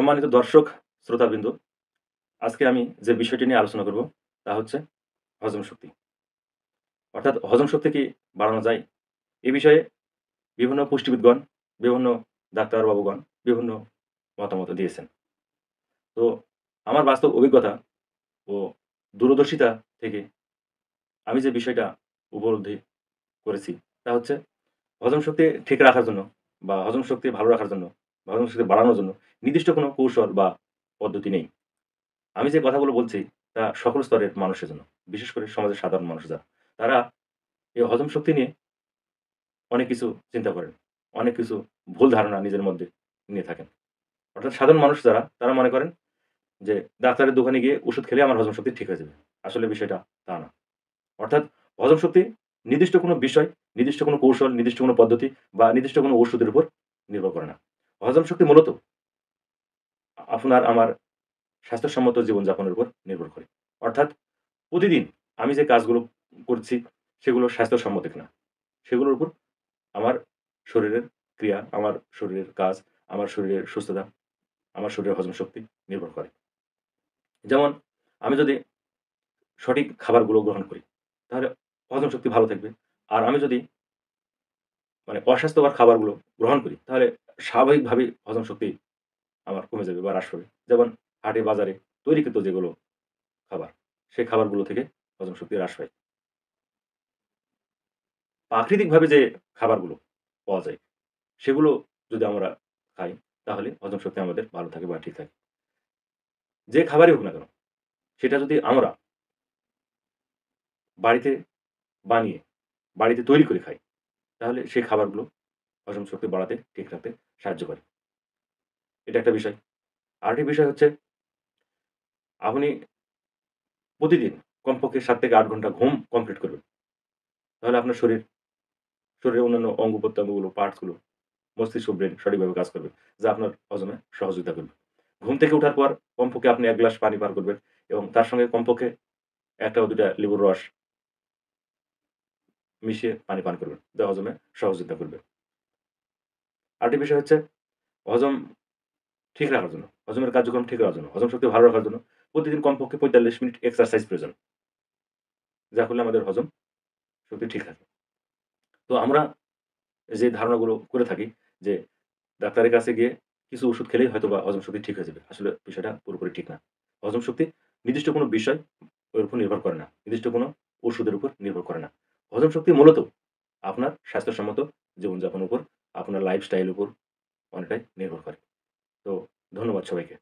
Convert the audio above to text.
সম্মানিত দর্শক, শ্রোতাবৃন্দ, আজকে আমি যে বিষয়টি নিয়ে আলোচনা করব তা হচ্ছে হজম শক্তি। অর্থাৎ হজম শক্তি কি বাড়ানো যায়? এ বিষয়ে বিভিন্ন পুষ্টিবিদগণ, বিভিন্ন ডাক্তারবাবুগণ বিভিন্ন মতামত দিয়েছেন। তো আমার বাস্তব অভিজ্ঞতা ও দূরদর্শিতা থেকে আমি যে বিষয়টা উপলব্ধি করেছি তা হচ্ছে হজম শক্তি ঠিক রাখার জন্য বা হজম শক্তি ভালো রাখার জন্য বা হজম শক্তি বাড়ানোর জন্য নির্দিষ্ট কোনো কৌশল বা পদ্ধতি নেই। আমি যে কথাগুলো বলছি তা সকল স্তরের মানুষের জন্য। বিশেষ করে সমাজের সাধারণ মানুষ যারা, তারা এই হজম শক্তি নিয়ে অনেক কিছু চিন্তা করেন। অনেক কিছু ভুল ধারণা নিজের মধ্যে নিয়ে থাকেন। অর্থাৎ সাধারণ মানুষ যারা, তারা মনে করেন যে ডাক্তারের দোকানে গিয়ে ওষুধ খেলে আমার হজম শক্তি ঠিক হয়ে যাবে। আসলে বিষয়টা তা না। অর্থাৎ হজম শক্তি নির্দিষ্ট কোনো বিষয়, নির্দিষ্ট কোনো কৌশল, নির্দিষ্ট কোনো পদ্ধতি বা নির্দিষ্ট কোনো ওষুধের উপর নির্ভর করে না। হজম শক্তি মূলত আপনার আমার স্বাস্থ্যসম্মত জীবনযাপনের উপর নির্ভর করে। অর্থাৎ প্রতিদিন আমি যে কাজগুলো করছি সেগুলো স্বাস্থ্যসম্মত কিনা। সেগুলোর উপর আমার শরীরের ক্রিয়া, আমার শরীরের কাজ, আমার শরীরের সুস্থতা, আমার শরীরের হজম শক্তি নির্ভর করে। যেমন আমি যদি সঠিক খাবারগুলো গ্রহণ করি, তাহলে হজম শক্তি ভালো থাকবে। আর আমি যদি অস্বাস্থ্যকর খাবারগুলো গ্রহণ করি, তাহলে স্বাভাবিকভাবেই হজম শক্তি আমার কমে যাবে বা হ্রাস পাবে। যেমন হাটে বাজারে তৈরিকৃত যেগুলো খাবার, সেই খাবারগুলো থেকে হজম শক্তি হ্রাস পায়। প্রাকৃতিকভাবে যে খাবারগুলো পাওয়া যায়, সেগুলো যদি আমরা খাই, তাহলে হজম শক্তি আমাদের ভালো থাকে বা ঠিক থাকে। যে খাবারই হোক না কেন, সেটা যদি আমরা বাড়িতে বানিয়ে, বাড়িতে তৈরি করে খাই, তাহলে সেই খাবারগুলো হজম শক্তি বাড়াতে, ঠিক রাখতে সাহায্য করে। এটা একটা বিষয়। আরেকটি বিষয় হচ্ছে, আপনি প্রতিদিন কমপক্ষে ৭ থেকে ৮ ঘন্টা ঘুম কমপ্লিট করবেন। তাহলে আপনার শরীরের অন্যান্য অঙ্গ-প্রত্যঙ্গগুলো, পার্টস গুলো, মস্তিষ্ক, ব্রেইন সঠিকভাবে কাজ করবে। যা আপনার হজমে সহযোগিতা করবে। ঘুম থেকে উঠার পর কমপক্ষে আপনি ১ গ্লাস পানি পান করবেন এবং তার সঙ্গে কমপক্ষে ১ টা বা ২ টা লেবুর রস মিশিয়ে পানি পান করবেন। যা হজমে সহযোগিতা করবে। আরেকটি বিষয় হচ্ছে, হজম ঠিক রাখার জন্য, হজমের কার্যক্রম ঠিক রাখার জন্য, হজম শক্তি ভালো রাখার জন্য প্রতিদিন কমপক্ষে ৪৫ মিনিট এক্সারসাইজ প্রয়োজন। যা করলে আমাদের হজম শক্তি ঠিক থাকে। তো আমরা যে ধারণাগুলো করে থাকি যে, ডাক্তারের কাছে গিয়ে কিছু ওষুধ খেলেই হয়তোবা হজম শক্তি ঠিক হয়ে যাবে। আসলে বিষয়টা পুরোপুরি ঠিক না। হজম শক্তি নির্দিষ্ট কোনো বিষয় এর উপর নির্ভর করে না। নির্দিষ্ট কোনো ওষুধের উপর নির্ভর করে না। হজম শক্তি মূলত আপনার স্বাস্থ্যসম্মত জীবনযাপনের উপর, আপনার লাইফস্টাইল এর উপর অনেকটাই নির্ভর করে। তো ধন্যবাদ সবাইকে।